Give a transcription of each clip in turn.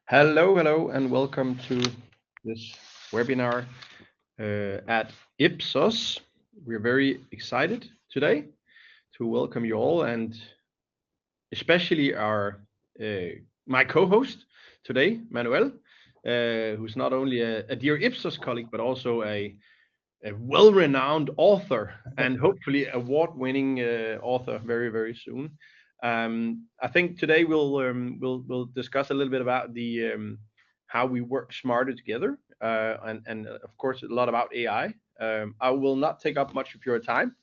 Hello, and welcome to this webinar at Ipsos. We're very excited today to welcome you all, and especially our my co-host today, Manuel, who's not only a dear Ipsos colleague but also a well-renowned author and hopefully award-winning author very soon. I think today we'll discuss a little bit about the how we work smarter together, and of course a lot about AI. I will not take up much of your time.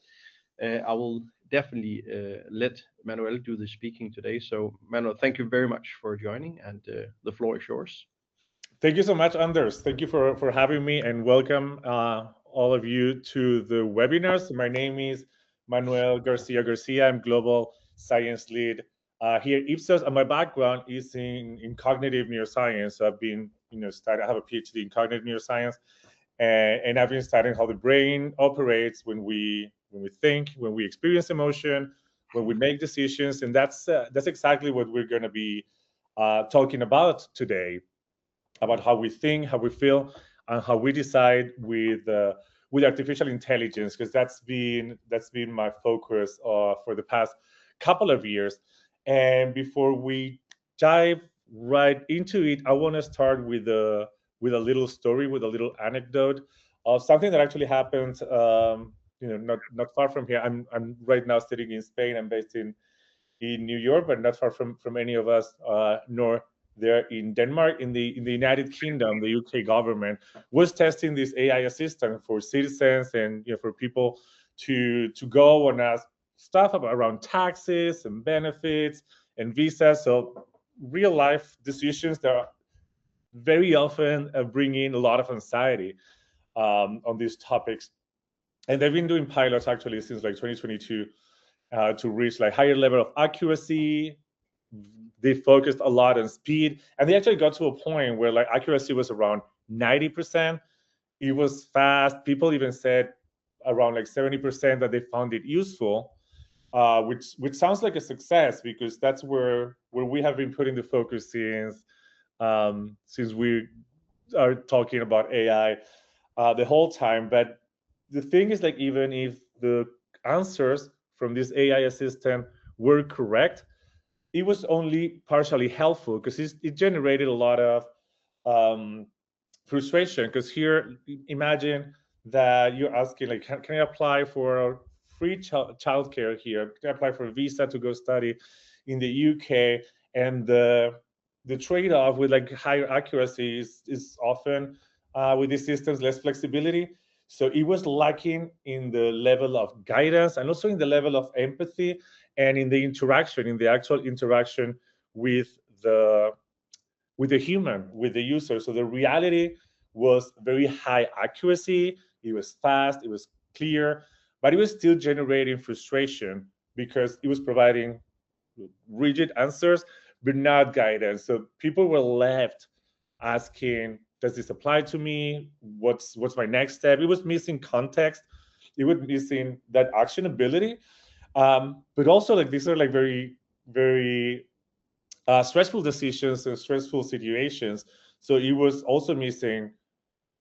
I will definitely let Manuel do the speaking today. So Manuel, thank you very much for joining, and the floor is yours. Thank you so much, Anders. Thank you for having me and welcome all of you to the webinars. My name is Manuel Garcia. I'm Global Science Lead here at Ipsos, and my background is in cognitive neuroscience. So I've been, I have a PhD in cognitive neuroscience, and I've been studying how the brain operates when we think, when we experience emotion, when we make decisions, and that's exactly what we're going to be talking about today, about how we think, how we feel, and how we decide with artificial intelligence, because that's been my focus for the past couple of years. And before we dive right into it, I want to start with a little story, with a little anecdote of something that actually happened. Not far from here. I'm right now sitting in Spain. I'm based in New York, but not far from any of us, nor there in Denmark. In the United Kingdom, the UK government was testing this AI assistant for citizens and for people to go and ask stuff about around taxes and benefits and visas. So real life decisions that are very often bring in a lot of anxiety on these topics. And they've been doing pilots actually since like 2022 to reach like higher level of accuracy. They focused a lot on speed, and they actually got to a point where like accuracy was around 90%. It was fast. People even said around like 70% that they found it useful, which sounds like a success, because that's where we have been putting the focus since we are talking about AI the whole time. But the thing is, like, even if the answers from this AI assistant were correct, it was only partially helpful, because it generated a lot of um, frustration. Because here, imagine that you're asking, like, can I apply for free childcare here? Can I apply for a visa to go study in the UK? And the trade-off with like higher accuracy is often with these systems less flexibility. So it was lacking in the level of guidance, and also in the level of empathy, and in the interaction, in the actual interaction with the with the human, with the user. So the reality was very high accuracy. It was fast. It was clear, but it was still generating frustration because it was providing rigid answers, but not guidance. So people were left asking, "Does this apply to me? What's my next step?" It was missing context. It was missing that actionability. But also, like, these are like very stressful decisions and stressful situations. So it was also missing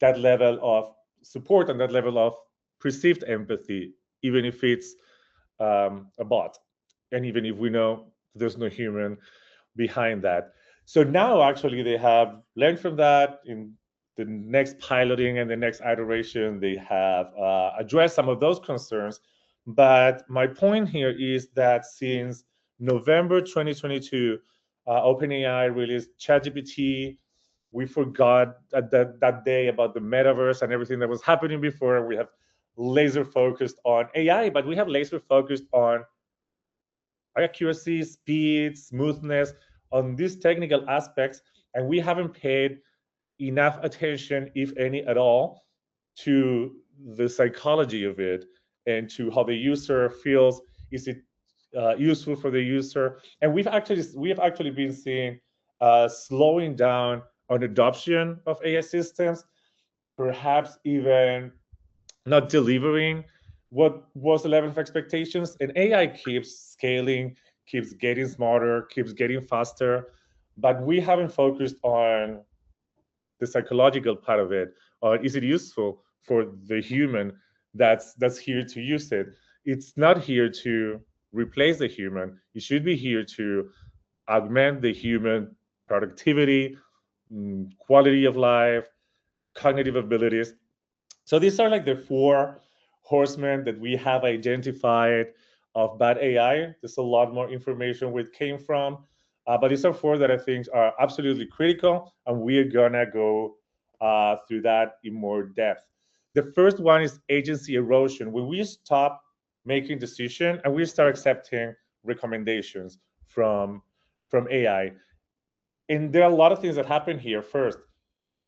that level of support and that level of perceived empathy, even if it's a bot, and even if we know there's no human behind that. So now, actually, they have learned from that. In the next piloting and the next iteration, they have addressed some of those concerns. But my point here is that since November 2022, OpenAI released ChatGPT. We forgot that day about the metaverse and everything that was happening before. We have laser focused on AI, but we have laser focused on accuracy, speed, smoothness, on these technical aspects, and we haven't paid enough attention, if any at all, to the psychology of it and to how the user feels. Is it useful for the user? And we have actually been seeing slowing down on adoption of AI systems, perhaps even not delivering what was the level of expectations. And AI keeps scaling, keeps getting smarter, keeps getting faster. but we haven't focused on the psychological part of it, or is it useful for the human that's here to use it? It's not here to replace the human. It should be here to augment the human productivity, quality of life, cognitive abilities. So these are like the four horsemen that we have identified of bad AI. There's a lot more information where it came from, but these are four that I think are absolutely critical, and we are gonna go through that in more depth. The first one is agency erosion. When we stop making decisions and we start accepting recommendations from AI, and there are a lot of things that happen here. First,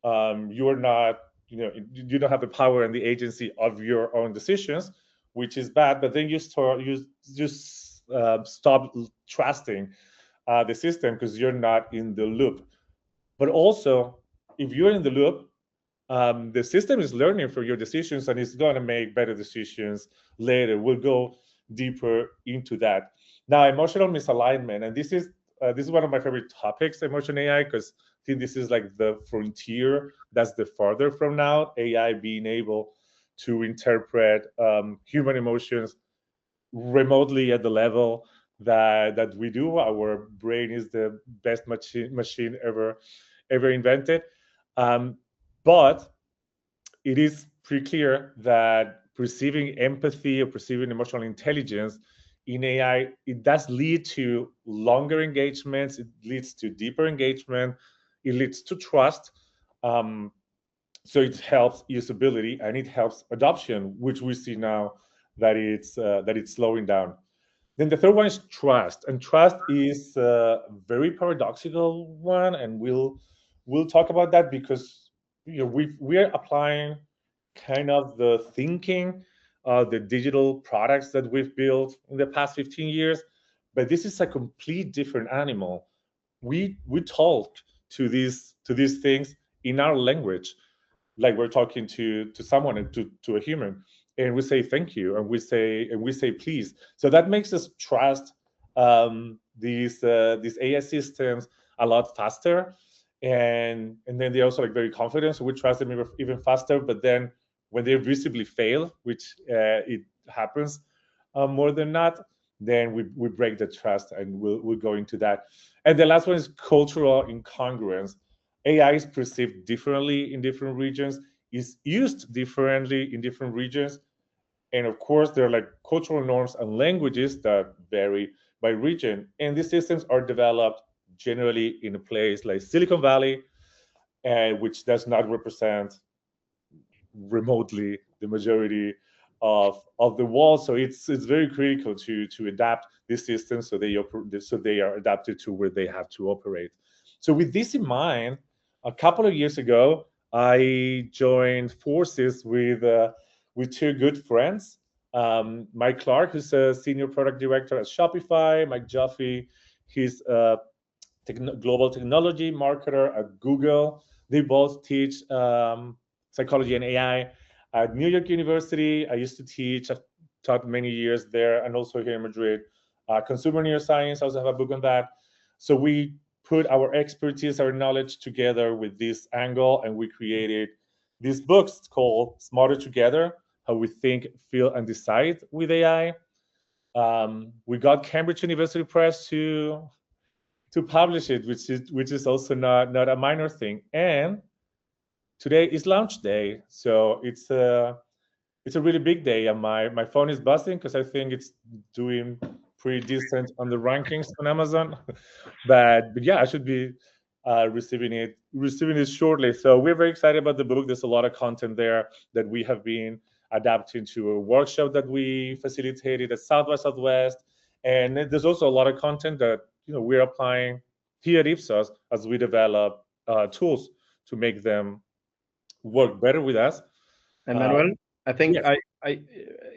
you are not, you don't have the power and the agency of your own decisions, which is bad. But then you just stop trusting the system because you're not in the loop. But also, if you're in the loop, the system is learning from your decisions and it's going to make better decisions later. We'll go deeper into that. Now, emotional misalignment, and this is one of my favorite topics, emotion AI, because I think this is like the frontier that's the farther from now. AI being able to interpret human emotions remotely at the level that we do. Our brain is the best machine ever invented. But it is pretty clear that perceiving empathy or perceiving emotional intelligence in AI, it does lead to longer engagements, it leads to deeper engagement, it leads to trust. So it helps usability and it helps adoption, which we see now that it's slowing down. Then the third one is trust, and trust is a very paradoxical one, and we'll talk about that because we're applying kind of the thinking, the digital products that we've built in the past 15 years, but this is a complete different animal. We talk to these things in our language, like we're talking to someone, to a human, and we say thank you, and we say please. So that makes us trust these AI systems a lot faster, and then they're also like very confident, so we trust them even faster. But then when they visibly fail, which it happens more than not, then we break the trust, and we'll go into that. And the last one is cultural incongruence. AI is perceived differently in different regions, is used differently in different regions. And of course, there are like cultural norms and languages that vary by region. And these systems are developed generally in a place like Silicon Valley, which does not represent remotely the majority of the world. So it's very critical to adapt these systems so they are adapted to where they have to operate. So with this in mind, a couple of years ago, I joined forces with two good friends. Mike Clark, who's a senior product director at Shopify. Mike Joffe, he's a global technology marketer at Google. They both teach psychology and AI at New York University. I used to teach. I've taught many years there, and also here in Madrid. Consumer neuroscience. I also have a book on that. So we put our expertise, our knowledge together with this angle, and we created these books called Smarter Together: How We Think, Feel, and Decide with AI. We got Cambridge University Press to publish it, which is also not a minor thing. And today is launch day, so it's a really big day, and my phone is buzzing because I think it's doing pretty decent on the rankings on Amazon. but yeah, I should be receiving it shortly. So we're very excited about the book. There's a lot of content there that we have been adapting to a workshop that we facilitated at South by Southwest, and there's also a lot of content that we're applying here at Ipsos as we develop tools to make them work better with us. And Manuel, I think Yes.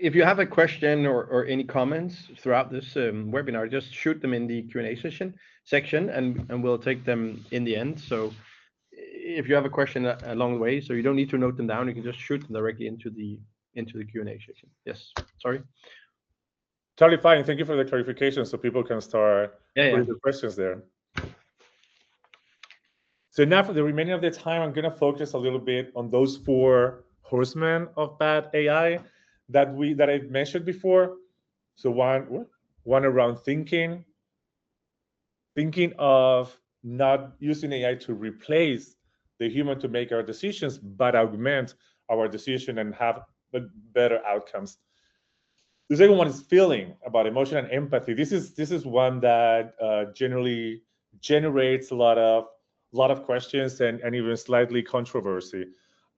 if you have a question or any comments throughout this webinar, just shoot them in the Q&A section, and we'll take them in the end. So if you have a question along the way, so you don't need to note them down, you can just shoot them directly into the Q&A section. Yes, sorry. Totally fine. Thank you for the clarification, so people can start Yeah. putting the questions there. So now for the remaining of the time, I'm going to focus a little bit on those 4 horsemen of bad AI that I mentioned before. So one around thinking of not using AI to replace the human to make our decisions, but augment our decision and have better outcomes. The second one is feeling, about emotion and empathy. This is one that generally generates a lot of questions and even slightly controversy.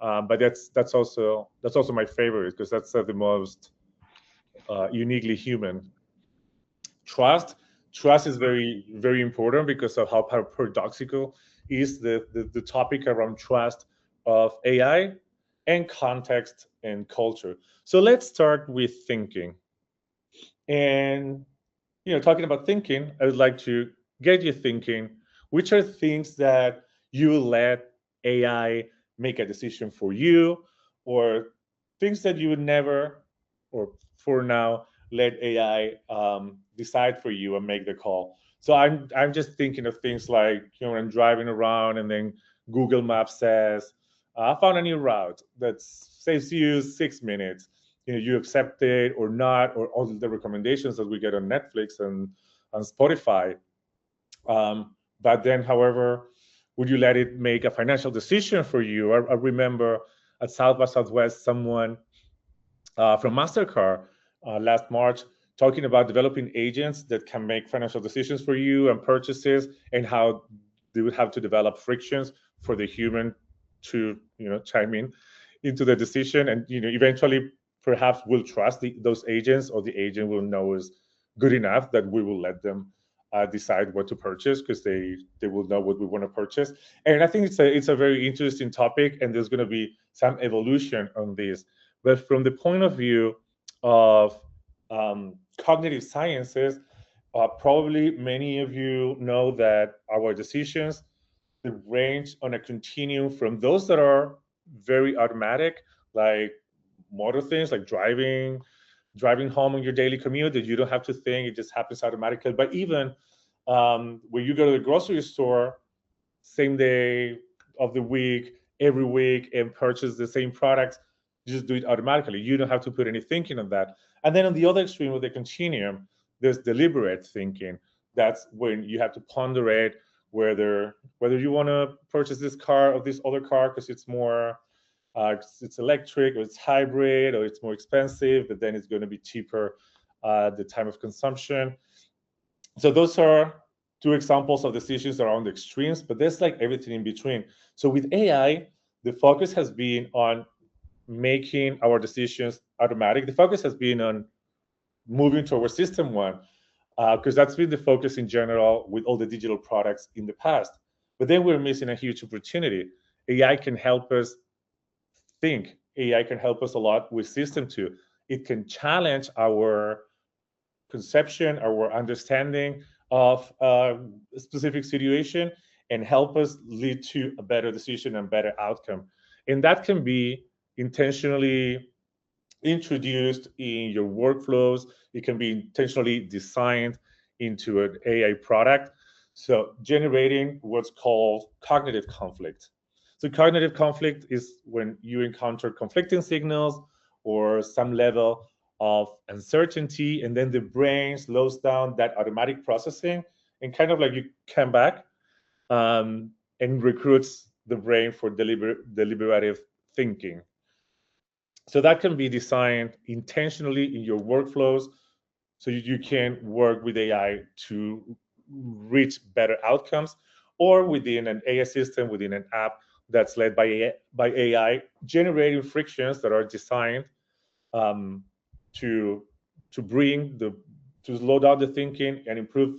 But that's also my favorite, because that's the most uniquely human. Trust is very, very important because of how paradoxical is the topic around trust of AI, and context and culture. So let's start with thinking. And talking about thinking, I would like to get you thinking, which are things that you let AI make a decision for you, or things that you would never, or for now, let AI decide for you and make the call. So I'm just thinking of things like, when I'm driving around and then Google Maps says, I found a new route that saves you 6 minutes. You accept it or not, or all the recommendations that we get on Netflix and on Spotify. But then, however, would you let it make a financial decision for you? I remember at South by Southwest, someone from MasterCard last March talking about developing agents that can make financial decisions for you and purchases, and how they would have to develop frictions for the human to chime in into the decision, and eventually perhaps we'll trust those agents, or the agent will know is good enough that we will let them decide what to purchase, because they will know what we want to purchase. And I think it's a very interesting topic, and there's going to be some evolution on this. But from the point of view of cognitive sciences, probably many of you know that our decisions, they range on a continuum from those that are very automatic, like motor things, like driving home on your daily commute, that you don't have to think, it just happens automatically. But even when you go to the grocery store, same day of the week, every week, and purchase the same products, you just do it automatically. You don't have to put any thinking on that. And then on the other extreme of the continuum, there's deliberate thinking. That's when you have to ponderate whether you want to purchase this car or this other car because it's more it's electric, or it's hybrid, or it's more expensive, but then it's going to be cheaper the time of consumption. So those are 2 examples of decisions that are on the extremes, but there's like everything in between. So with AI, the focus has been on making our decisions automatic. The focus has been on moving towards system one, because that's been the focus in general with all the digital products in the past. But then we're missing a huge opportunity. AI can help us think. AI can help us a lot with system two. It can challenge our conception, our understanding of a specific situation, and help us lead to a better decision and better outcome. And that can be intentionally introduced in your workflows. It can be intentionally designed into an AI product. So generating what's called cognitive conflict. So cognitive conflict is when you encounter conflicting signals or some level of uncertainty, and then the brain slows down that automatic processing, and kind of like you come back and recruits the brain for deliberative thinking. So that can be designed intentionally in your workflows, so you can work with AI to reach better outcomes, or within an AI system, within an app that's led by AI, generating frictions that are designed to slow down the thinking and improve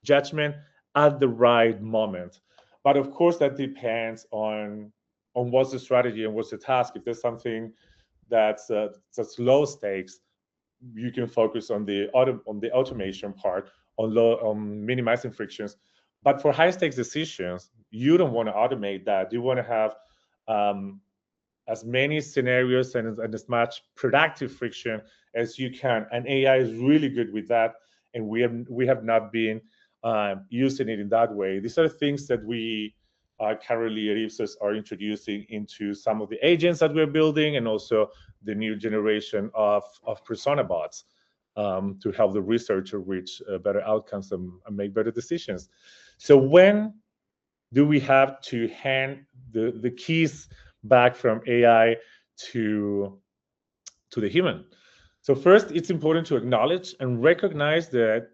judgment at the right moment. But of course, that depends on what's the strategy and what's the task. If there's something that's low stakes, you can focus on the automation part, on minimizing frictions. But for high stakes decisions, you don't want to automate that. You want to have as many scenarios and as much productive friction as you can. And AI is really good with that, and we have not been using it in that way. These are things that we currently at Ipsos are introducing into some of the agents that we're building, and also the new generation of persona bots to help the researcher reach better outcomes and make better decisions. So when do we have to hand the keys back from AI to the human? So first, it's important to acknowledge and recognize that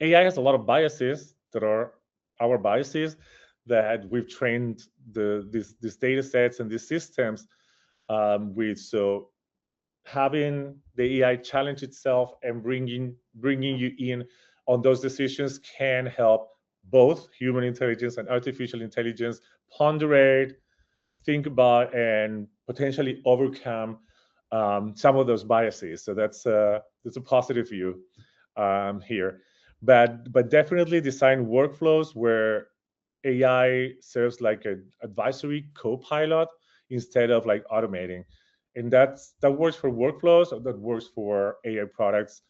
AI has a lot of biases that are our biases that we've trained these data sets and these systems with. So having the AI challenge itself and bringing you in on those decisions can help both human intelligence and artificial intelligence ponderate, think about, and potentially overcome some of those biases. So that's a positive view here. But definitely design workflows where AI serves like an advisory co-pilot instead of like automating, and that works for workflows. That works for AI products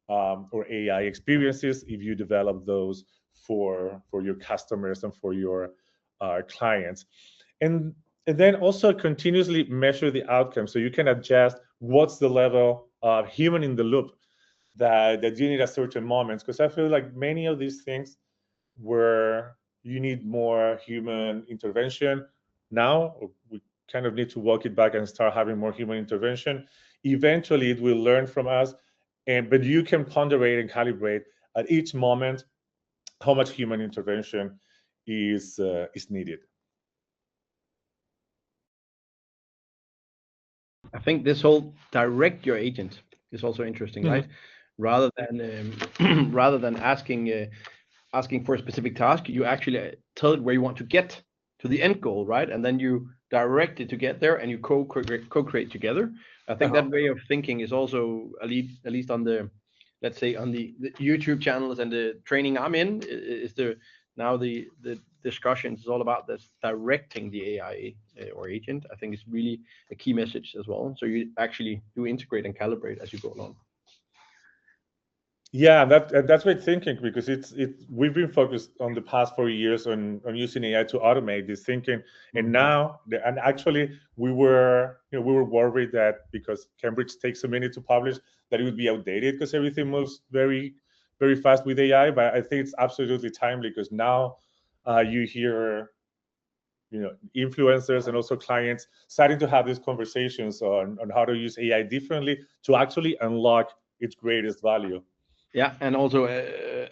or AI experiences if you develop those for your customers and for your clients, and then also continuously measure the outcome so you can adjust what's the level of human in the loop that you need at certain moments. Because I feel like many of these things where you need more human intervention now, we kind of need to walk it back and start having more human intervention. Eventually, it will learn from us, but you can ponderate and calibrate at each moment how much human intervention is needed. I think this whole direct your agent is also interesting, right? Rather than rather than asking for a specific task, you actually tell it where you want to get to the end goal, right? And then you direct it to get there, and you co-create together. I think that way of thinking is also at least on the, let's say, on the YouTube channels and the training I'm in, is the discussion is all about this directing the AI or agent. I think it's really a key message as well. So you actually do integrate and calibrate as you go along. Yeah, that's great thinking, because we've been focused on the past 4 years on using AI to automate this thinking, and now actually we were worried that because Cambridge takes a minute to publish, that it would be outdated because everything moves very very fast with AI. But I think it's absolutely timely, because now you hear influencers and also clients starting to have these conversations on how to use AI differently to actually unlock its greatest value. Yeah, and also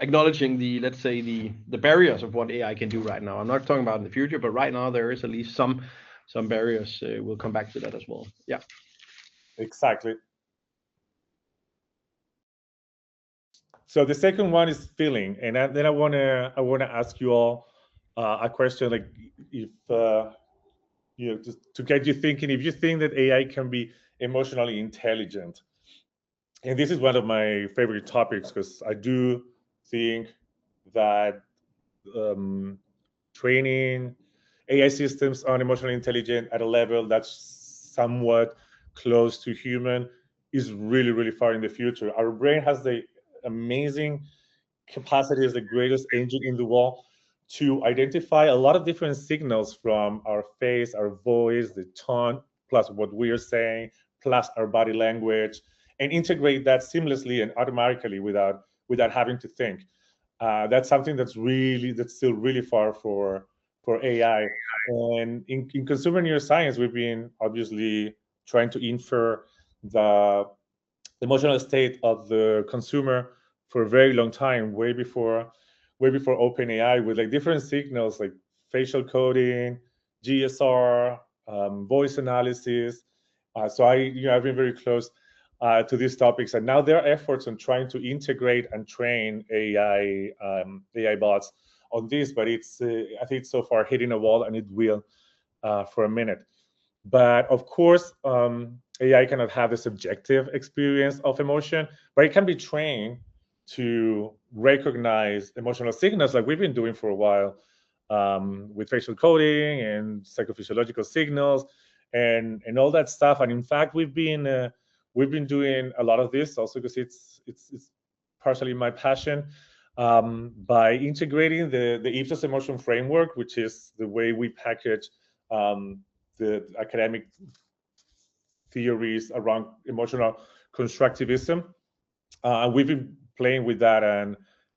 acknowledging the, let's say, the barriers of what AI can do right now. I'm not talking about in the future, but right now there is at least some barriers. We'll come back to that as well. Yeah, exactly. So the second one is feeling, and then I wanna ask you all a question, like if just to get you thinking, if you think that AI can be emotionally intelligent. And this is one of my favorite topics, because I do think that training AI systems on emotionally intelligent at a level that's somewhat close to human is really, really far in the future. Our brain has the amazing capacity, as the greatest engine in the world, to identify a lot of different signals from our face, our voice, the tone, plus what we are saying, plus our body language, and integrate that seamlessly and automatically without having to think. That's something that's still really far for AI. And in consumer neuroscience, we've been obviously trying to infer the emotional state of the consumer for a very long time, way before OpenAI, with like different signals like facial coding, GSR, voice analysis. So I've been very close to these topics, and now there are efforts on trying to integrate and train AI bots on this, but it's I think it's so far hitting a wall, and it will for a minute. But of course, AI cannot have a subjective experience of emotion, but it can be trained to recognize emotional signals, like we've been doing for a while with facial coding and psychophysiological signals and all that stuff. And in fact, we've been doing a lot of this also because it's partially my passion. by integrating the Ipsos emotion framework, which is the way we package the academic theories around emotional constructivism. And we've been playing with that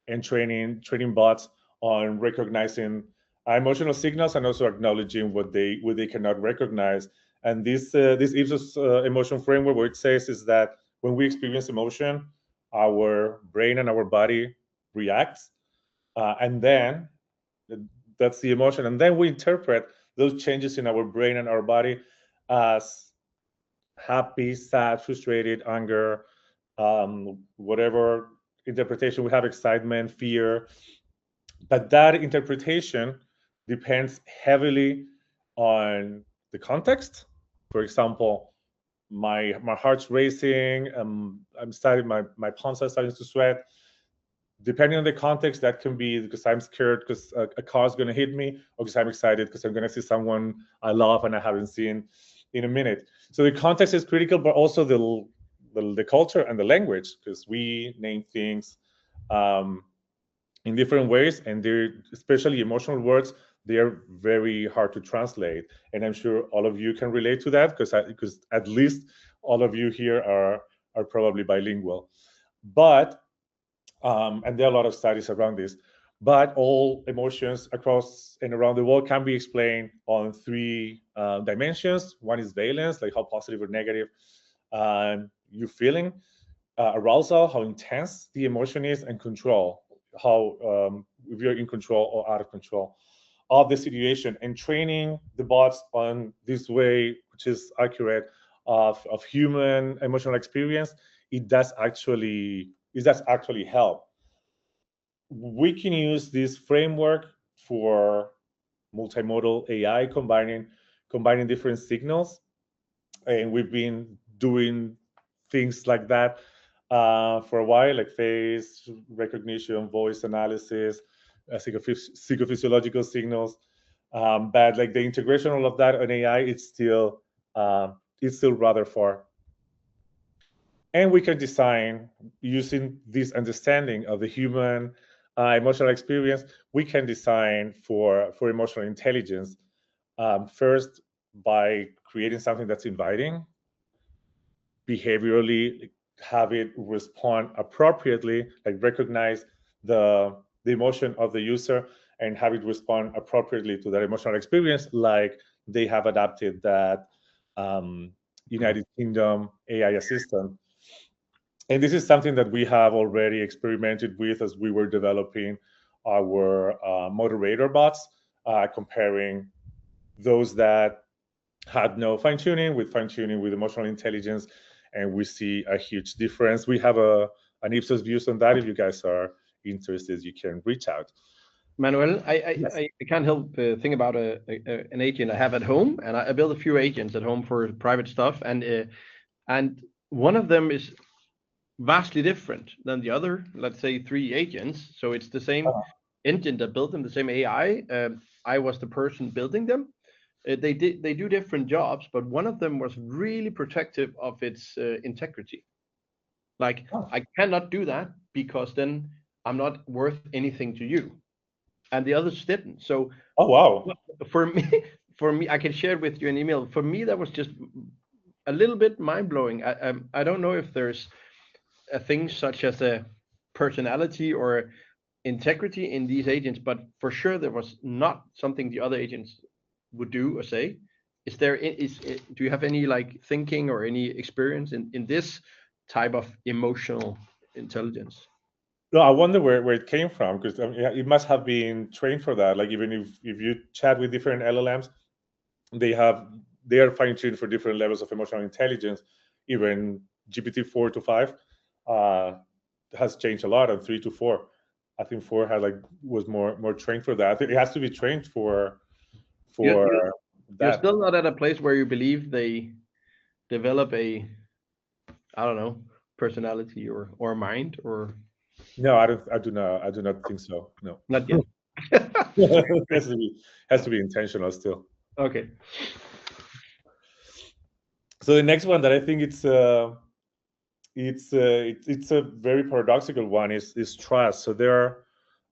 and training bots on recognizing emotional signals and also acknowledging what they cannot recognize. And this Ipsos emotion framework, what it says is that when we experience emotion, our brain and our body reacts, and then that's the emotion, and then we interpret those changes in our brain and our body as happy, sad, frustrated, anger, whatever interpretation we have, excitement, fear. But that interpretation depends heavily on the context. For example, my heart's racing, I'm starting, my palms are starting to sweat. Depending on the context, that can be because I'm scared because a car's going to hit me, or because I'm excited because I'm going to see someone I love and I haven't seen in a minute. So the context is critical, but also the culture and the language, because we name things in different ways, and they're, especially emotional words, they are very hard to translate. And I'm sure all of you can relate to that, because at least all of you here are probably bilingual. But and there are a lot of studies around this. But all emotions across and around the world can be explained on three dimensions. One is valence, like how positive or negative you're feeling, arousal, how intense the emotion is, and control, how if you're in control or out of control of the situation. And training the bots on this way, which is accurate, of human emotional experience, it does actually help. We can use this framework for multimodal AI, combining different signals, and we've been doing things like that for a while, like face recognition, voice analysis, psychophysiological signals. But like the integration of that on AI, it's still rather far. And we can design, using this understanding of the human emotional experience, we can design for emotional intelligence. First, by creating something that's inviting, behaviorally have it respond appropriately, like recognize the emotion of the user and have it respond appropriately to their emotional experience, like they have adapted that United Kingdom AI assistant. And this is something that we have already experimented with as we were developing our moderator bots, comparing those that had no fine tuning with emotional intelligence, and we see a huge difference. We have an Ipsos views on that. If you guys are interested, you can reach out. Manuel, Yes. I can't help think about an agent I have at home, and I build a few agents at home for private stuff, and one of them is vastly different than the other, let's say 3 agents. So it's the same engine that built them, the same AI. I was the person building them. They do different jobs, but one of them was really protective of its integrity. Like, I cannot do that because then I'm not worth anything to you, and the others didn't. So Oh wow. for me, I can share it with you an email. For me, that was just a little bit mind blowing. I don't know if there's a thing such as a personality or integrity in these agents, but for sure there was not something the other agents would do or say. Do you have any like thinking or any experience in this type of emotional intelligence? No, I wonder where it came from, because it must have been trained for that. Like, even if you chat with different LLMs, they are fine-tuned for different levels of emotional intelligence. Even GPT-4 to 5 has changed a lot, and 3 to 4. I think 4 was more trained for that. I think it has to be trained for You're that. still not at a place where you believe they develop a, I don't know, personality or mind, or No, I do not think so. No. not yet. It has to be intentional still. Okay. So the next one that I think it's a very paradoxical one is trust. So there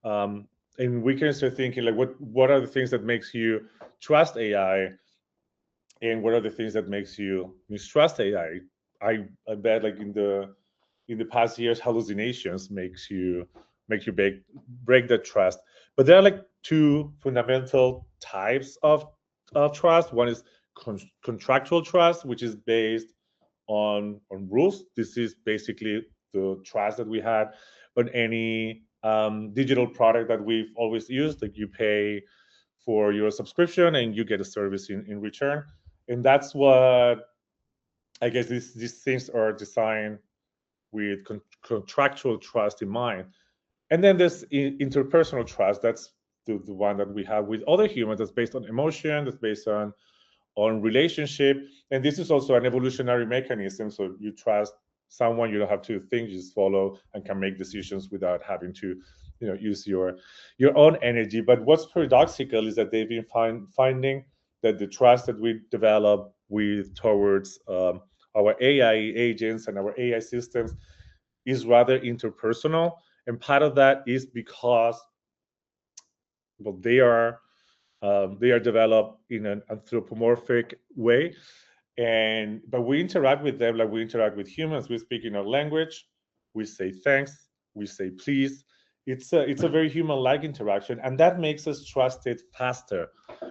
And we can start thinking like, what are the things that makes you trust AI, and what are the things that makes you mistrust AI? I bet like in the past years, hallucinations make you break that trust. But there are like two fundamental types of trust. One is contractual trust, which is based on rules. This is basically the trust that we had on any digital product that we've always used. Like you pay for your subscription and you get a service in return. And that's what I guess these things are designed with contractual trust in mind. And then there's interpersonal trust. That's the one that we have with other humans. That's based on emotion. That's based on relationship. And this is also an evolutionary mechanism. So you trust someone, you don't have to think, you just follow and can make decisions without having to, use your own energy. But what's paradoxical is that they've been finding that the trust that we develop with towards our AI agents and our AI systems is rather interpersonal. And part of that is because, well, they are developed in an anthropomorphic way, but we interact with them like we interact with humans. We speak in our language, we say thanks, we say please. It's a very human-like interaction, and that makes us trust it faster.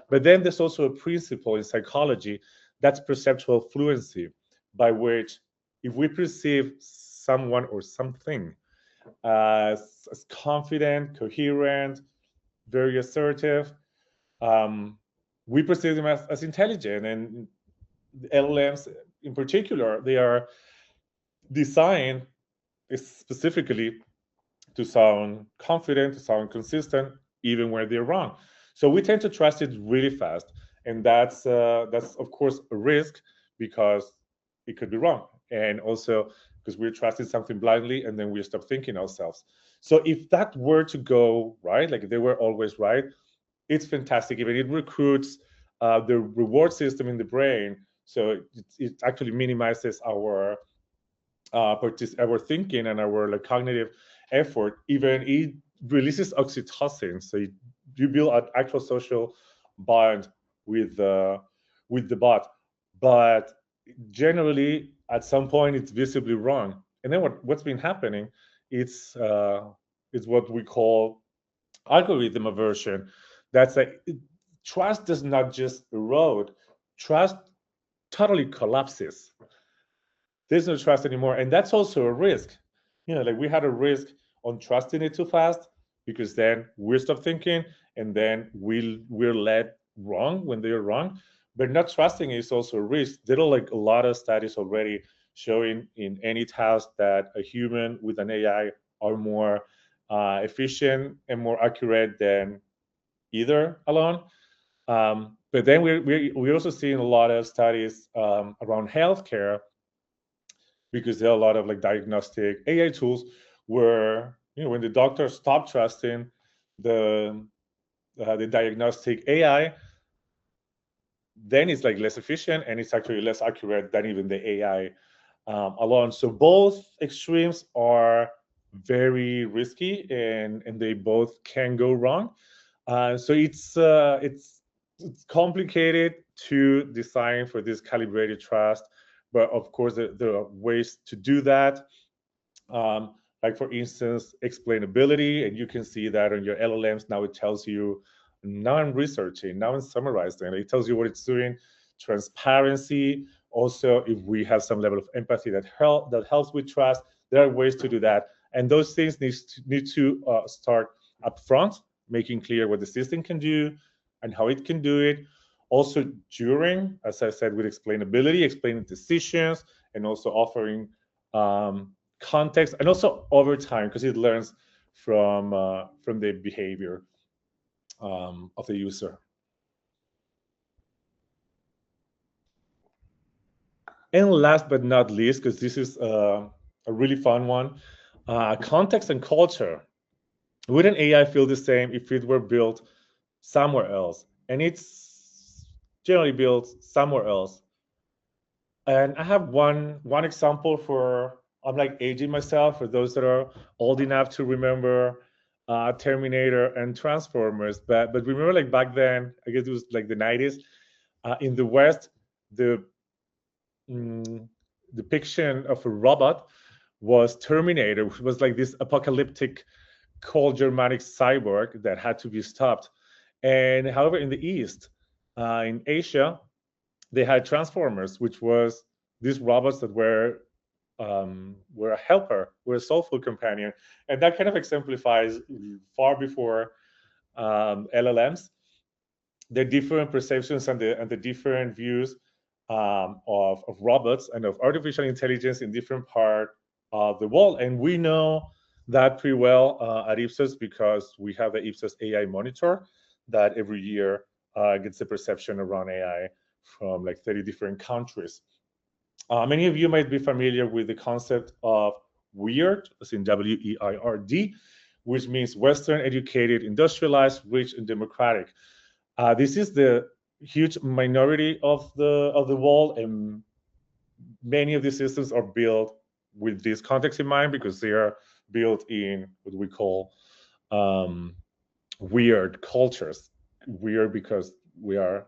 But then there's also a principle in psychology, that's perceptual fluency, by which if we perceive someone or something as confident, coherent, very assertive, we perceive them as intelligent. And LLMs in particular, they are designed specifically to sound confident, to sound consistent, even when they're wrong. So we tend to trust it really fast, and that's of course a risk because it could be wrong, and also because we're trusting something blindly, and then we stop thinking ourselves. So if that were to go right, like they were always right, it's fantastic. Even it recruits the reward system in the brain, so it actually minimizes our our thinking and our like cognitive effort. Even it releases oxytocin, so you build an actual social bond with the bot. But generally, at some point, it's visibly wrong. And then what's been happening? It's what we call algorithm aversion. That's like trust does not just erode, trust totally collapses. There's no trust anymore, and that's also a risk. Like we had a risk on trusting it too fast, because then we stop thinking, and then we're led wrong when they're wrong. But not trusting is also a risk. There are like a lot of studies already showing in any task that a human with an AI are more efficient and more accurate than either alone. But then we're also seeing a lot of studies around healthcare, because there are a lot of like diagnostic AI tools where when the doctors stop trusting the diagnostic AI, then it's like less efficient and it's actually less accurate than even the AI alone. So both extremes are very risky, and they both can go wrong. So it's complicated to design for this calibrated trust, but of course there are ways to do that. Like for instance, explainability, and you can see that on your LLMs now. It tells you, now I'm researching, now I'm summarizing. It tells you what it's doing. Transparency, also, if we have some level of empathy that helps with trust, there are ways to do that, and those things need to start up front, making clear what the system can do and how it can do it. Also during, as I said, with explainability, explaining decisions, and also offering context, and also over time, because it learns from the behavior of the user. And last but not least, because this is a really fun one, context and culture. Would an AI feel the same if it were built somewhere else? And it's generally built somewhere else. And I have one example for, I'm like aging myself, for those that are old enough to remember Terminator and Transformers. But remember, like back then, I guess it was like the 90s. In the West, the depiction of a robot was Terminator, which was like this apocalyptic, cold Germanic cyborg that had to be stopped. And however, in the East, in Asia, they had Transformers, which was these robots that were a helper, were a soulful companion, and that kind of exemplifies far before LLMs the different perceptions and the different views of robots and of artificial intelligence in different part of the world. And we know that pretty well at Ipsos because we have the Ipsos AI monitor that every year gets the perception around AI from like 30 different countries. Many of you might be familiar with the concept of WEIRD, as in WEIRD, which means Western, educated, industrialized, rich, and democratic. This is the huge minority of the world, and many of these systems are built with this context in mind because they are built in what we call weird cultures. Weird because we are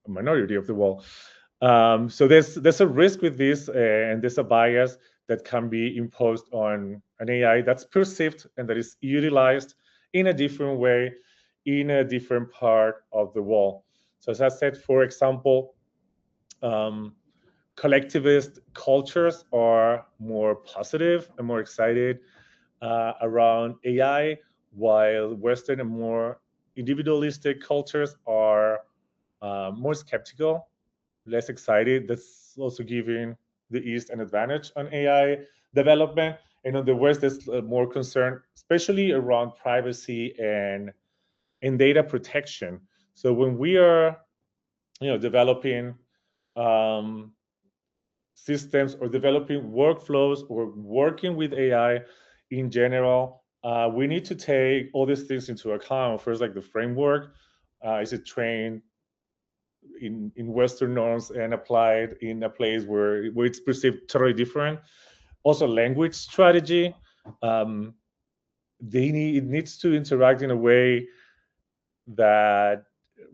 a minority of the world. So there's a risk with this, and there's a bias that can be imposed on an AI that's perceived and that is utilized in a different way in a different part of the world. So as I said, for example, collectivist cultures are more positive and more excited around AI, while Western and more individualistic cultures are more skeptical, less excited. That's also giving the East an advantage on AI development. And on the West, there's more concern, especially around privacy and data protection. So when we are, developing systems or developing workflows or working with AI in general, we need to take all these things into account. First, like the framework, is it trained in Western norms and applied in a place where it's perceived totally different? Also, language strategy. It needs to interact in a way that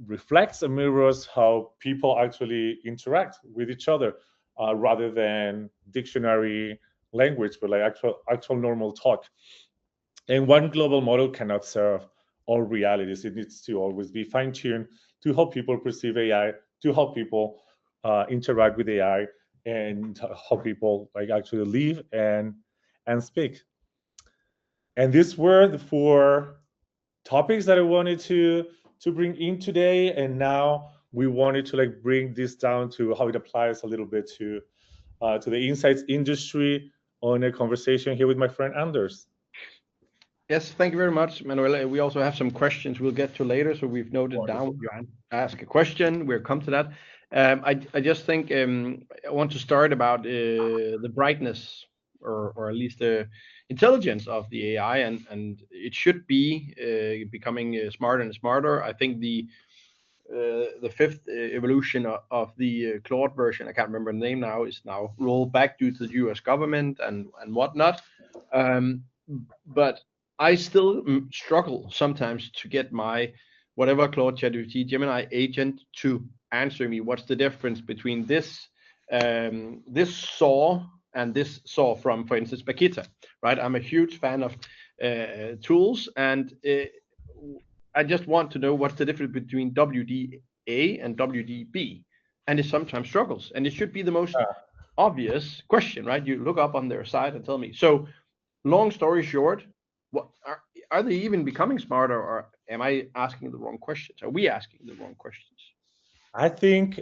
reflects and mirrors how people actually interact with each other, rather than dictionary language, but like actual normal talk. And one global model cannot serve all realities. It needs to always be fine-tuned to how people perceive AI, to how people interact with AI, and how people like actually live and speak. And these were the four topics that I wanted to bring in today. And now we wanted to like bring this down to how it applies a little bit to the insights industry on a conversation here with my friend Anders. Yes, thank you very much, Manuel. We also have some questions we'll get to later, so we've noted down. You ask a question, we'll come to that. I just think I want to start about the brightness, or at least the intelligence of the AI, and it should be becoming smarter and smarter. I think the fifth evolution of the Claude version, I can't remember the name now, is now rolled back due to the U.S. government and whatnot. But I still struggle sometimes to get my whatever Claude ChatGPT Gemini agent to answer me. What's the difference between this saw and this saw from, for instance, Bakita, right? I'm a huge fan of tools, and I just want to know what's the difference between WDA and WDB, and it sometimes struggles, and it should be the most obvious question, right? You look up on their site and tell me. So, long story short, what are they even becoming smarter, or am I asking the wrong questions? Are we asking the wrong questions? I think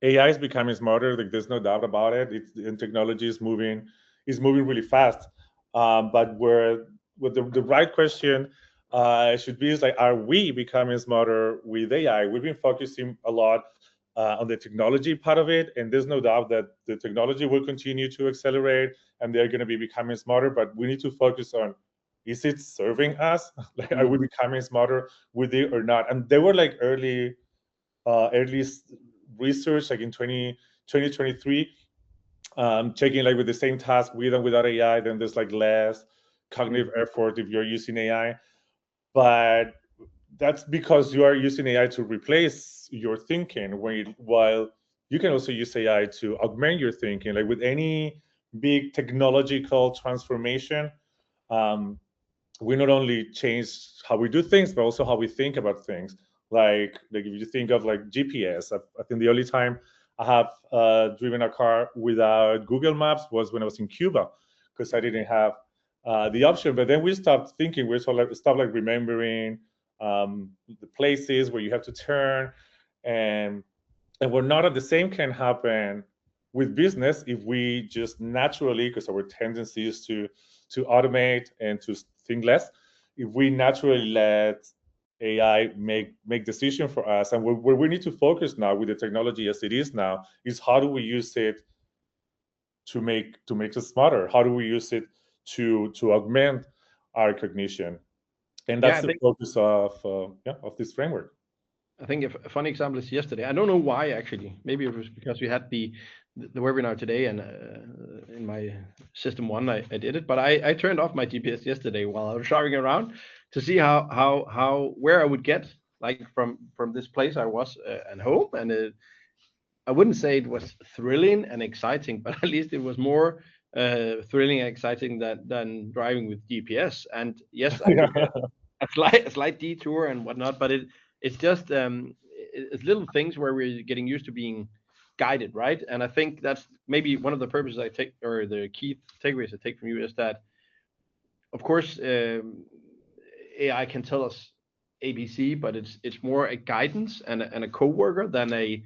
AI is becoming smarter. Like there's no doubt about it. And technology is moving really fast. But where the right question should be is like, are we becoming smarter with AI? We've been focusing a lot on the technology part of it, and there's no doubt that the technology will continue to accelerate, and they're going to be becoming smarter. But we need to focus on: is it serving us? Like, are we becoming smarter with it or not? And there were like early research, like in 2023, checking like with the same task with and without AI. Then there's like less cognitive effort if you're using AI, but that's because you are using AI to replace your thinking, while you can also use AI to augment your thinking. Like with any big technological transformation, we not only change how we do things, but also how we think about things. Like if you think of like GPS, I think the only time I have driven a car without Google Maps was when I was in Cuba, because I didn't have the option. But then we stopped thinking. We stopped like remembering the places where you have to turn, and we're not at the same can happen with business if we just naturally, because our tendency is to automate and to think less, if we naturally let AI make decision for us. And where we need to focus now with the technology as it is now is how do we use it to make us smarter? How do we use it to augment our cognition? And that's the focus of this framework. I think a funny example is yesterday. I don't know why actually. Maybe it was because we had the webinar today, and in my system one I did it. But I turned off my GPS yesterday while I was driving around to see how where I would get, like from this place I was and home, and I wouldn't say it was thrilling and exciting, but at least it was more thrilling and exciting than driving with GPS. And yes, I took a slight detour and whatnot, but it's just it's little things where we're getting used to being guided, right? And I think that's maybe one of the purposes I take, or the key takeaways I take from you, is that of course AI can tell us ABC, but it's more a guidance and a co-worker than a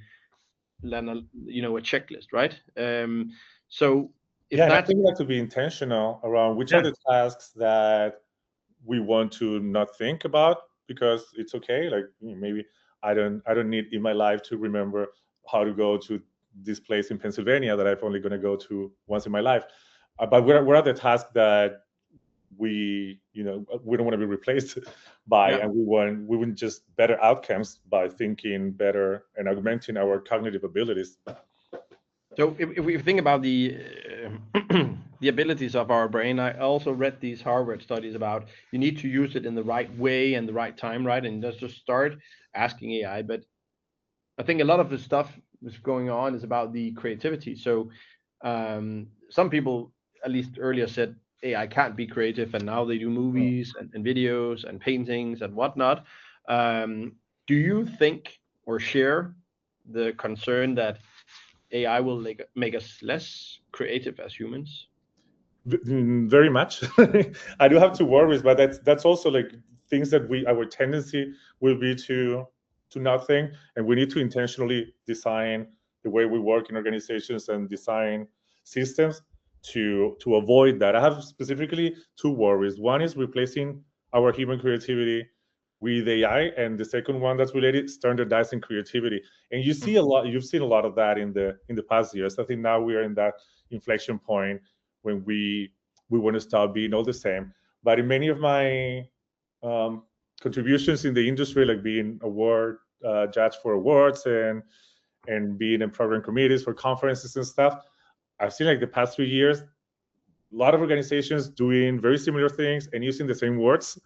checklist, right? So if I think we have to be intentional around which are the tasks that we want to not think about, because it's okay. Like maybe I don't need in my life to remember how to go to this place in Pennsylvania that I'm only going to go to once in my life. But where are the tasks that we don't want to be replaced by, and we want just better outcomes by thinking better and augmenting our cognitive abilities. So if we think about the the abilities of our brain, I also read these Harvard studies about you need to use it in the right way and the right time, right? And just start asking AI. But I think a lot of the stuff that's going on is about the creativity. So some people, at least earlier, said AI can't be creative, and now they do movies and videos and paintings and whatnot. Do you think or share the concern that AI will make us less creative as humans? Very much. I do have two worries, but that's also like things that our tendency will be to not think, and we need to intentionally design the way we work in organizations and design systems to avoid that. I have specifically two worries. One is replacing our human creativity with AI, and the second one that's related, standardizing creativity. And you've seen a lot of that in the past years. I think now we are in that inflection point when we want to stop being all the same. But in many of my contributions in the industry, like being award judge for awards and being in program committees for conferences and stuff, I've seen like the past 3 years, a lot of organizations doing very similar things and using the same words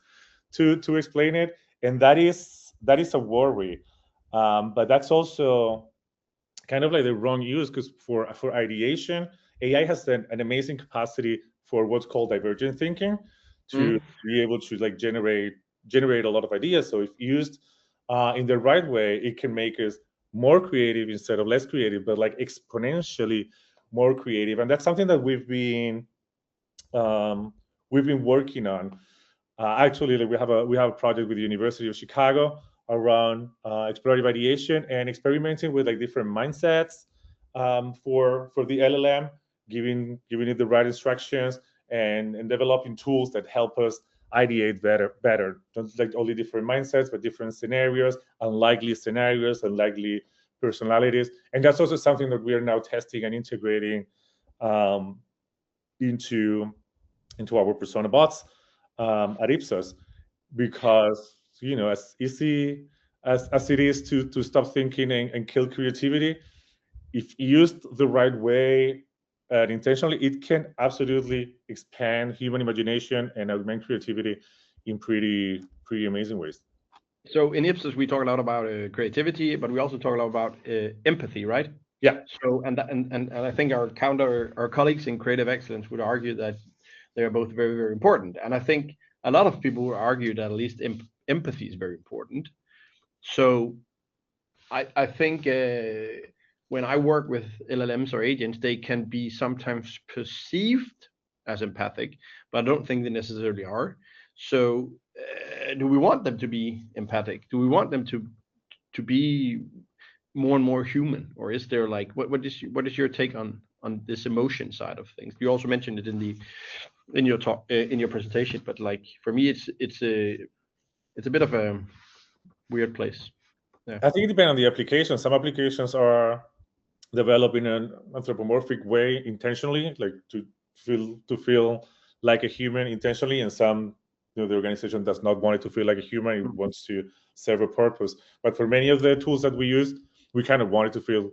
to explain it, and that is a worry. But that's also kind of like the wrong use, because for ideation, AI has an amazing capacity for what's called divergent thinking, to be able to like generate a lot of ideas. So if used in the right way, it can make us more creative instead of less creative, but like exponentially more creative. And that's something that we've been working on. Actually, like we have a project with the University of Chicago around explorative ideation and experimenting with like different mindsets for the LLM, giving it the right instructions and developing tools that help us ideate better. Not like only different mindsets, but different scenarios, unlikely scenarios, unlikely personalities. And that's also something that we are now testing and integrating into our persona bots at Ipsos, because as easy as it is to stop thinking and kill creativity, if used the right way, and intentionally, it can absolutely expand human imagination and augment creativity in pretty amazing ways. So in Ipsos, we talk a lot about creativity, but we also talk a lot about empathy, right? Yeah. So and I think our colleagues in creative excellence would argue that they are both very, very important. And I think a lot of people would argue that at least empathy is very important. So I think when I work with LLMs or agents, they can be sometimes perceived as empathic, but I don't think they necessarily are. So do we want them to be empathic? Do we want them to be more and more human, or is there like what is your take on this emotion side of things? You also mentioned it in your talk in your presentation, but like for me, it's a bit of a weird place. Yeah. I think it depends on the application. Some applications are developed in an anthropomorphic way intentionally, like to feel like a human intentionally, and some, the organization does not want it to feel like a human. It wants to serve a purpose. But for many of the tools that we use, we kind of want it to feel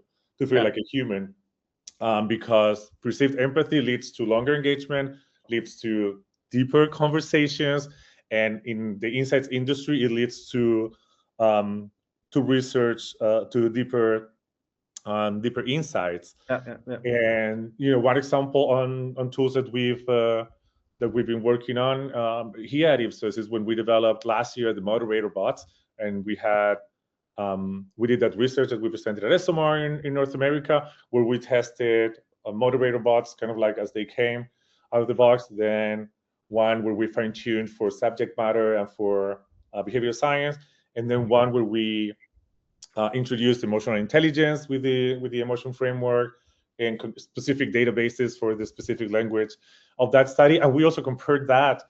like a human, because perceived empathy leads to longer engagement, leads to deeper conversations, and in the insights industry, it leads to research, to deeper insights. Yeah. And one example on tools that we've been working on here at Ipsos is when we developed last year the moderator bots, and we did that research that we presented at ESOMAR in North America, where we tested moderator bots kind of like as they came out of the box. Then one where we fine-tuned for subject matter and for behavioral science, and then one where we introduced emotional intelligence with the emotion framework and specific databases for the specific language of that study. And we also compared that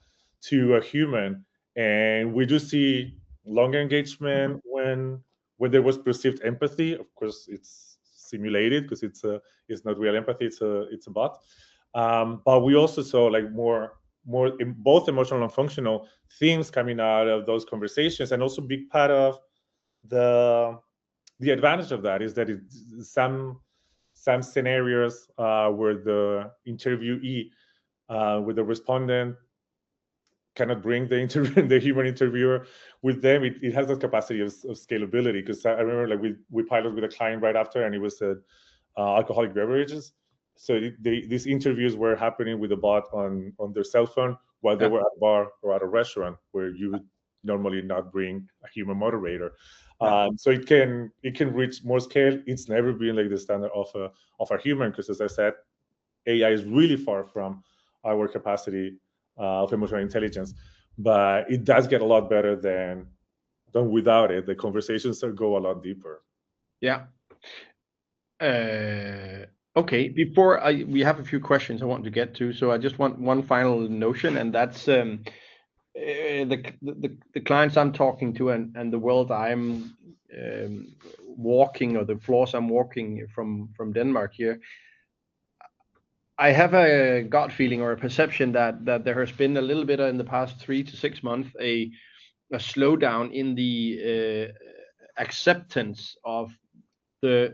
to a human, and we do see longer engagement when there was perceived empathy. Of course, it's simulated because it's not real empathy. It's a bot. But we also saw like more both emotional and functional themes coming out of those conversations. And also, big part of the advantage of that is that some scenarios where the interviewee, with the respondent, cannot bring the human interviewer with them. It has that capacity of scalability. Because I remember like we piloted with a client right after, and it was alcoholic beverages. So these interviews were happening with a bot on their cell phone while they were at a bar or at a restaurant, where you would normally not bring a human moderator. So it can reach more scale. It's never been like the standard of a human, because as I said, AI is really far from our capacity of emotional intelligence, but it does get a lot better than without it. The conversations go a lot deeper. Yeah. Okay. Before we have a few questions I want to get to, so I just want one final notion, and that's the clients I'm talking to and the world I'm walking, or the floors I'm walking from Denmark here. I have a gut feeling or a perception that there has been a little bit in the past 3 to 6 months a slowdown in the acceptance of the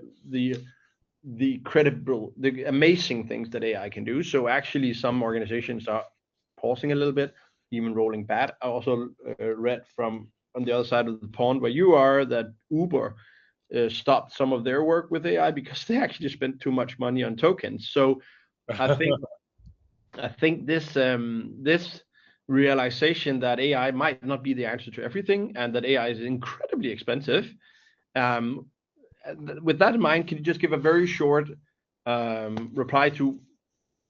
credible, the amazing things that AI can do. So actually, some organizations are pausing a little bit, even rolling back. I also read from on the other side of the pond where you are that Uber stopped some of their work with AI because they actually spent too much money on tokens. So I think this realization that AI might not be the answer to everything, and that AI is incredibly expensive. With that in mind, can you just give a very short reply to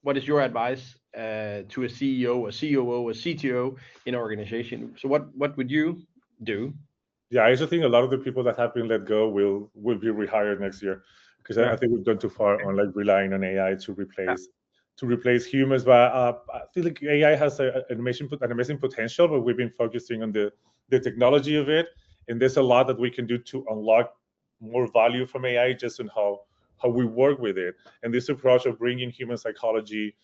what is your advice to a CEO, a COO, a CTO in an organization? So what would you do? Yeah, I also think a lot of the people that have been let go will be rehired next year, because I think we've gone too far on like relying on AI to replace humans. But I feel like AI has an amazing potential, but we've been focusing on the technology of it, and there's a lot that we can do to unlock more value from AI, just in how we work with it. And this approach of bringing human psychology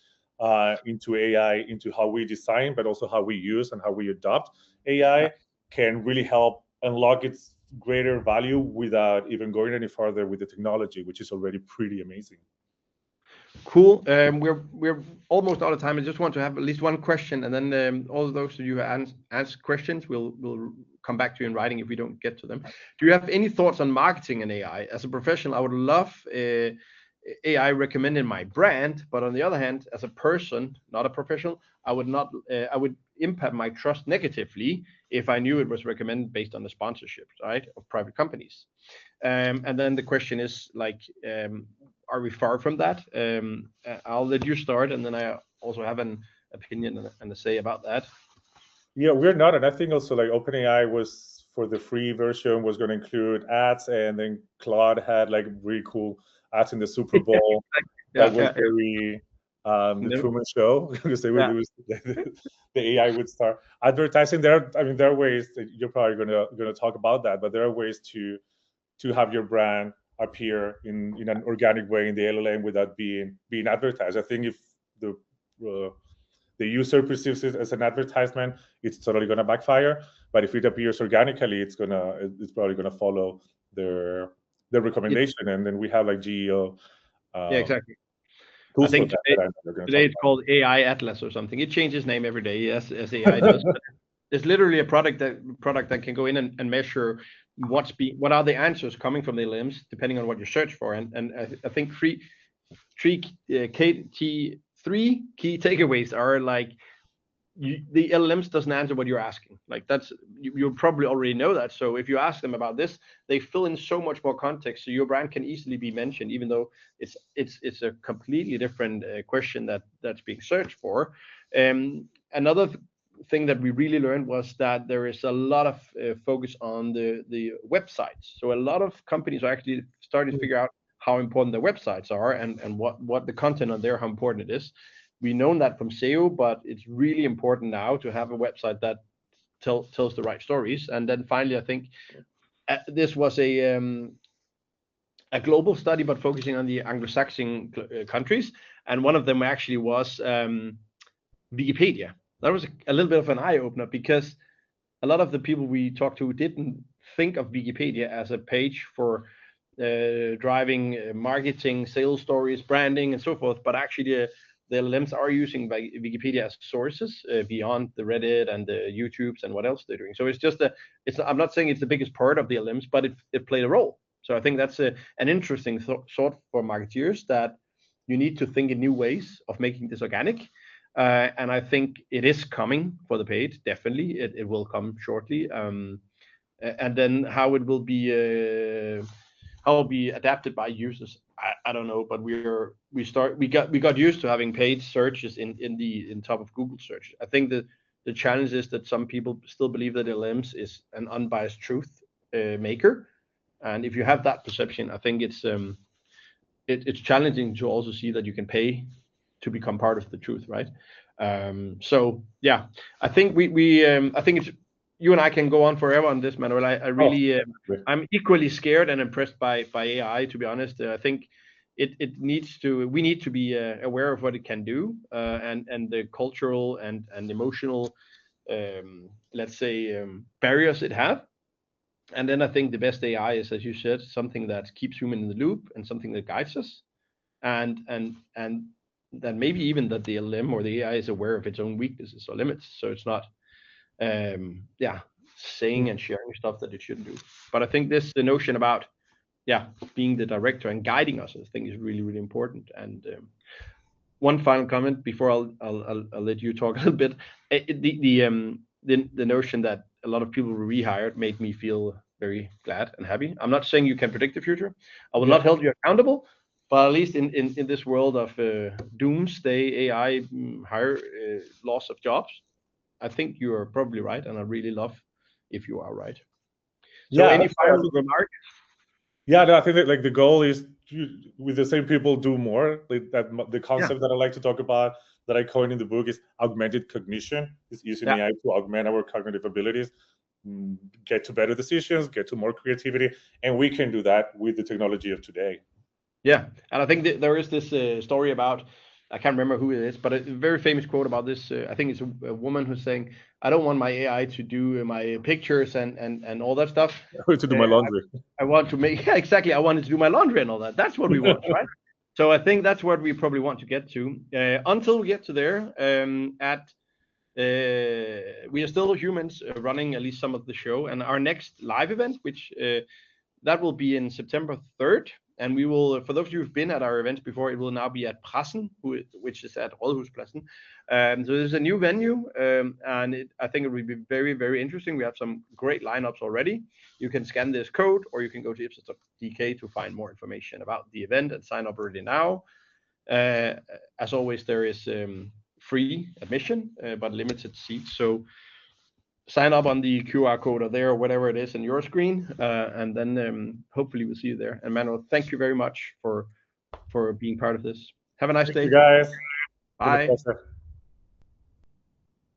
into AI, into how we design, but also how we use and how we adopt AI, can really help unlock its greater value without even going any further with the technology, which is already pretty amazing. Cool. We're almost out of time. I just want to have at least one question, and then all of those of you who ask questions, we'll come back to you in writing if we don't get to them. Do you have any thoughts on marketing and AI? As a professional, I would love AI recommending my brand, but on the other hand, as a person, not a professional, I would not. I would impact my trust negatively if I knew it was recommended based on the sponsorships, right, of private companies. And then the question is like, are we far from that? I'll let you start, and then I also have an opinion and a say about that. Yeah, we're not, and I think also like OpenAI was for the free version was going to include ads, and then Claude had like really cool ads in the Super Bowl that was very the Truman Show because they would lose the AI would start advertising. I mean, there are ways that you're probably gonna talk about that, but there are ways to have your brand appear in an organic way in the LLM without being advertised. I think if the user perceives it as an advertisement, it's totally going to backfire. But if it appears organically, it's probably going to follow their recommendation. And then we have like GEO. Yeah, exactly. I tools for think that today it's called AI Atlas or something. It changes name every day, as AI does. But it's literally a product that can go in and measure what are the answers coming from the LLMs depending on what you search for. And I think three key takeaways are like, the LLMs doesn't answer what you're asking. Like that's you probably already know that. So if you ask them about this, they fill in so much more context, so your brand can easily be mentioned, even though it's a completely different question that's being searched for. Another thing that we really learned was that there is a lot of focus on the websites. So a lot of companies are actually starting to figure out how important their websites are and what the content on there, how important it is. We know that from SEO, but it's really important now to have a website that tells the right stories. And then finally, I think this was a global study, but focusing on the Anglo-Saxon countries, and one of them actually was Wikipedia. That was a little bit of an eye opener, because a lot of the people we talked to didn't think of Wikipedia as a page for driving marketing, sales stories, branding, and so forth, but actually the LLMs are using Wikipedia as sources beyond the Reddit and the YouTubes and what else they're doing. So it's just I'm not saying it's the biggest part of the LLMs, but it played a role. So I think that's an interesting thought for marketeers, that you need to think in new ways of making this organic. And I think it is coming for the paid. Definitely, it will come shortly. And then how it will be adapted by users, I don't know, but we got used to having paid searches in top of Google search. I think the challenge is that some people still believe that LLMs is an unbiased truth maker, and if you have that perception, I think it's challenging to also see that you can pay to become part of the truth, right? So yeah, I think I think it's, you and I can go on forever on this, Manuel. I really, I'm equally scared and impressed by AI, to be honest. I think we need to be aware of what it can do, and the cultural and emotional, let's say, barriers it have. And then I think the best AI is, as you said, something that keeps human in the loop and something that guides us, and that maybe even that the LLM or the AI is aware of its own weaknesses or limits, so it's not saying and sharing stuff that it shouldn't do. But I think the notion about being the director and guiding us, I think, is really, really important. And one final comment before I'll let you talk a little bit. The notion that a lot of people were rehired made me feel very glad and happy. I'm not saying you can predict the future. I will not hold you accountable, but at least in this world of doomsday AI loss of jobs, I think you are probably right, and I really love if you are right. So any final remarks? Yeah, no, I think that like the goal is with the same people do more. Like that, the concept that I like to talk about, that I coined in the book, is augmented cognition. Is using AI to augment our cognitive abilities, get to better decisions, get to more creativity, and we can do that with the technology of today. Yeah, and I think there is this story about, I can't remember who it is, but a very famous quote about this. I think it's a woman who's saying, "I don't want my AI to do my pictures and all that stuff. To do my laundry. I want to make exactly. I wanted to do my laundry and all that. That's what we want, right? So I think that's what we probably want to get to. Until we get to there, we are still humans running at least some of the show, and our next live event, which that will be in September 3rd, and we will, for those of you who've been at our events before, it will now be at Prassen, which is at Rådhuspladsen. So there's a new venue, and I think it will be very, very interesting. We have some great lineups already. You can scan this code, or you can go to ipsos.dk to find more information about the event and sign up already now. As always, there is free admission, but limited seats. So sign up on the QR code or there, or whatever it is on your screen, and then hopefully we'll see you there. And Manuel, thank you very much for being part of this. Have a nice day. Thank you guys. Bye.